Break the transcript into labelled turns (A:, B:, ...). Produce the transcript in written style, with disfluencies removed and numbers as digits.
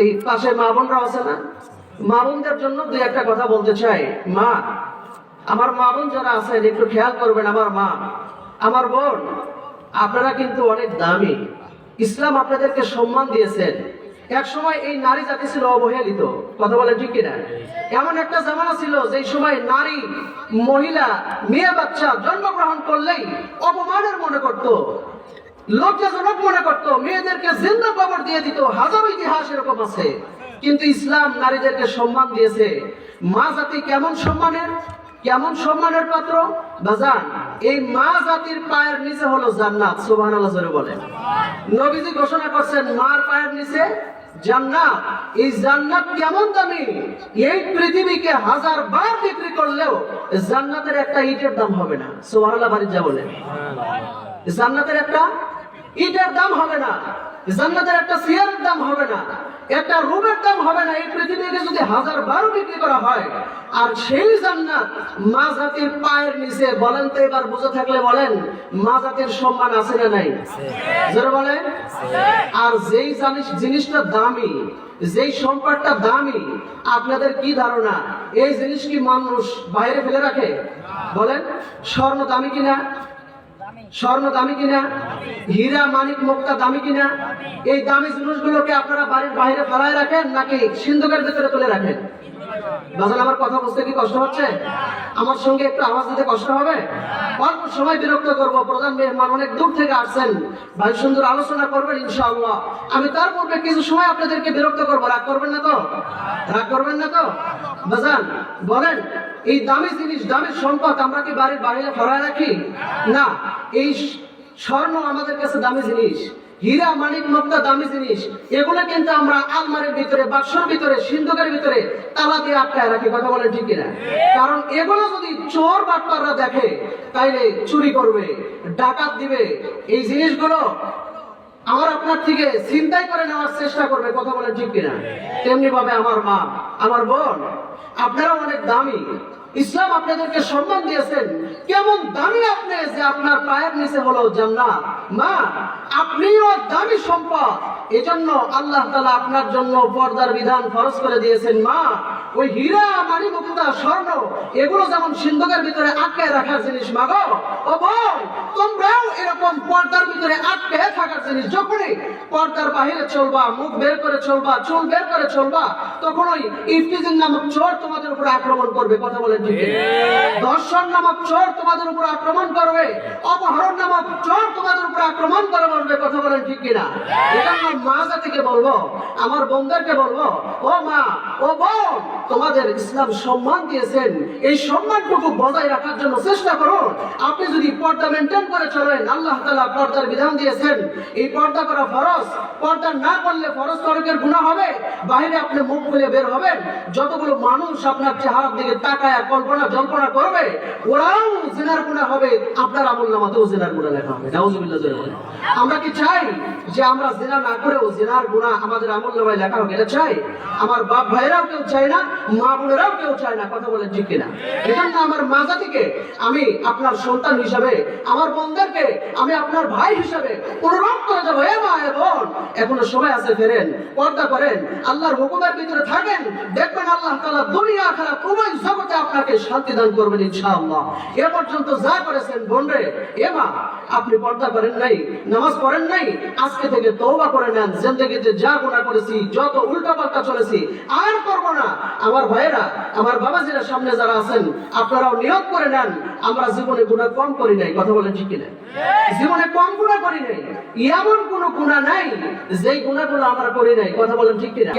A: এই পাশে মা বোনরা আছে না, মা বোনদের জন্য দুই একটা কথা বলতে চাই। মা, আমার মা বোন যারা আছেন একটু খেয়াল করবেন। আমার মা, আমার বোন, আপনারা কিন্তু অনেক দামি। ইসলাম আপনাদেরকে সম্মান দিয়েছেন। এক সময় এই নারী জাতি ছিল অবহেলিত, কথা বলেন ঠিক কিনা? এমন একটা জামানা ছিল যে সময় নারী, মহিলা, মেয়ে বাচ্চা জন্মগ্রহণ করলেই অপমানের মনে করত, লজ্জাজনক মনে করত, মেয়েদেরকে জিন্দা কবর দিয়ে দিত। হাজারো ইতিহাস এরকম আছে। কিন্তু ইসলাম নারীদেরকে সম্মান দিয়েছে। মা জাতি কেমন সম্মানের, কেমন সম্মানের পাত্র বাজান? এই মা জাতির পায়ের নিচে হলো জান্নাত। সুবহানাল্লাহ জোরে বলেন। নবীজি ঘোষণা করছেন মার পায়ের নিচে জান্নাত। এই জান্নাত কেমন দামি, এই পৃথিবীকে 1000 বার বিক্রি করলেও জান্নাতের একটা ইটের দাম হবে না। সুবহানাল্লাহ বাড়ি যা বলেন। জান্নাতের একটা ইটের দাম হবে না, জান্নাতের একটা চেয়ারের দাম হবে না, একটা রুমের দাম হবে না। এই পৃথিবীকে যদি 1000 বার বিক্রি করা হয়, আর সেই জান্নাত মা জাতির পায়ের নিচে, বলেন তো এবার বুঝে থাকলে বলেন, মা জাতির সম্মান আছে না নাই? যারা বলেন। আর যেই জিনিসটা দামি, যেই সম্পদটা দামি, আপনাদের কি ধারণা এই জিনিস কি মানুষ বাইরে ফেলে রাখে? বলেন। স্বর্ণ দামি কিনা? স্বর্ণ দামি কিনা? হীরা মানিক মুক্তা দামি কিনা? এই দামি জিনিসগুলোকে আপনারা বাড়ির বাইরে ফেলায় রাখেন নাকি সিন্ধুকের ভিতরে তুলে রাখেন? বাজান, আমার কথা বুঝতে কি কষ্ট হচ্ছে? আমার সঙ্গে একটু আওয়াজ দিতে কষ্ট হবে? অল্প সময় বিরক্ত করবো। প্রধান মেহমান অনেক দূর থেকে আসছেন, ভাই সুন্দর আলোচনা করবেন ইনশাআল্লাহ। আমি তার পূর্বে কিছু সময় আপনাদেরকে বিরক্ত করবো। রাগ করবেন না তো? রাগ করবেন না তো? বাজান বলেন, এই দামি জিনিস, দামি সম্পদ আমরা কি বাড়ির বাইরে ফেলায় রাখি? না। এই স্বর্ণ আমাদের কাছে দামি জিনিস, হীরা মানিক মুক্তা দামি জিনিস। এগুলো কিন্তু আমরা আলমারির ভিতরে, বাক্সের ভিতরে, সিন্ধুকের ভিতরে তালা দিয়ে আটকায় রাখি। কথা বলেন ঠিক কিনা? কারণ এগুলো যদি চোর বাটপাররা দেখে তাইলে চুরি করবে, ডাকাত দিবে। এই জিনিসগুলো আমার আপনার থেকে চিন্তাই করে নেওয়ার চেষ্টা করবে। কথা বলেন ঠিক কিনা? তেমনি ভাবে আমার মা, আমার বোন, আপনারা অনেক দামি। ইসলাম আপনাদেরকে সম্মান দিয়েছেন। কেমন দামি আপনি যে আপনার পায়ের নিচে হলো জান্নাত। মা, আপনিও দামি সম্পদ। এজন্য আল্লাহ তাআলা আপনার জন্য পর্দার বিধান ফরজ করে দিয়েছেন। মা, ওই হীরা মানি মুক্তা স্বর্ণ এগুলো যেমন সিন্ধুকের ভিতরে আটকে রাখার জিনিস, মা গো, ও বোন, তোমরাও এরকম পর্দার ভিতরে আটকে থাকার জিনিস। যখনই পর্দার বাইরে চলবা, মুখ বের করে চলবা, চুল বের করে চলবা, তখন ওই ইফতিজিন নামক চোর তোমাদের উপর আক্রমণ করবে। কথা বলেন ঠিক কিনা? দর্শন নামক চোর তোমাদের উপর আক্রমণ করবে, অপহরণ নামক চোর তোমাদের উপর আক্রমণ করবে। কথা বলেন ঠিক কিনা? এজন্য মা জাতিকে বলবো, আমার বোনদেরকে বলবো, ও মা, ও বোন, তোমাদের ইসলাম সম্মান দিয়েছেন। এই সম্মানটুকু বজায় রাখার জন্য চেষ্টা করুন। আপনি যদি পর্দা মেনটেন করে চলেন, আল্লাহ তাআলা পর্দার বিধান দিয়েছেন, এই পর্দা করা ফরজ। পর্দা না করলে ফরজ তরকের গুনাহ হবে। বাইরে আপনি মুখ খুলে বের হবেন, যতগুলো মানুষ আপনার চেহারার দিকে তাকায় কল্পনা জল্পনা করবে, ওরাও জিনার গুনাহ হবে, আপনার আমলনামাতেও জিনার গুনাহ লেখা হবে। নাউজুবিল্লাহ জোরে বলেন। আমরা কি চাই যে আমরা জিনা না করেও জিনার গুনাহ আমাদের আমলনামায় লেখা হোক? এটা চাই? আমার বাপ ভাইরাও কেউ চায় না, মা বোনেরাও কেউ চায় না। কথা বলেন ঠিক কিনা? এজন্য আমার মা জাতিকে আমি আপনার সন্তান হিসাবে, আমার বোনদেরকে আমি আপনার ভাই হিসাবে অনুরোধ করে যাবো, এ মা, এ বোন, এখনো সময় আছে, ফেরেন, পর্দা করেন, আল্লাহর হুকুমের ভিতরে থাকেন। দেখবেন আল্লাহ তাআলা দুনিয়া আখিরাত উভয় জগতে আপনাকে শান্তি দান করবেন ইনশাআল্লাহ। এ পর্যন্ত যা করেছেন বোনরে, এ মা, আপনি পর্দা করেন নাই, নামাজ পড়েন নাই, আজকে থেকে তওবা করে নেন। জিন্দেগিতে যা গুনাহ করেছি, যত উল্টাপাল্টা চলেছি, আর করব না। আমার ভাইয়েরা, আমার বাবাজিরা সামনে যারা আছেন, আপনারাও নিয়ত করে নেন, আমরা জীবনে গুনাহ কম করি নাই। কথা বলেন ঠিক কিনা? জীবনে কম গুনাহ করি নাই। এমন কোনো গুনাহ নাই যেই গুনাহগুলো আমরা করি নাই। কথা বলেন ঠিক কিনা?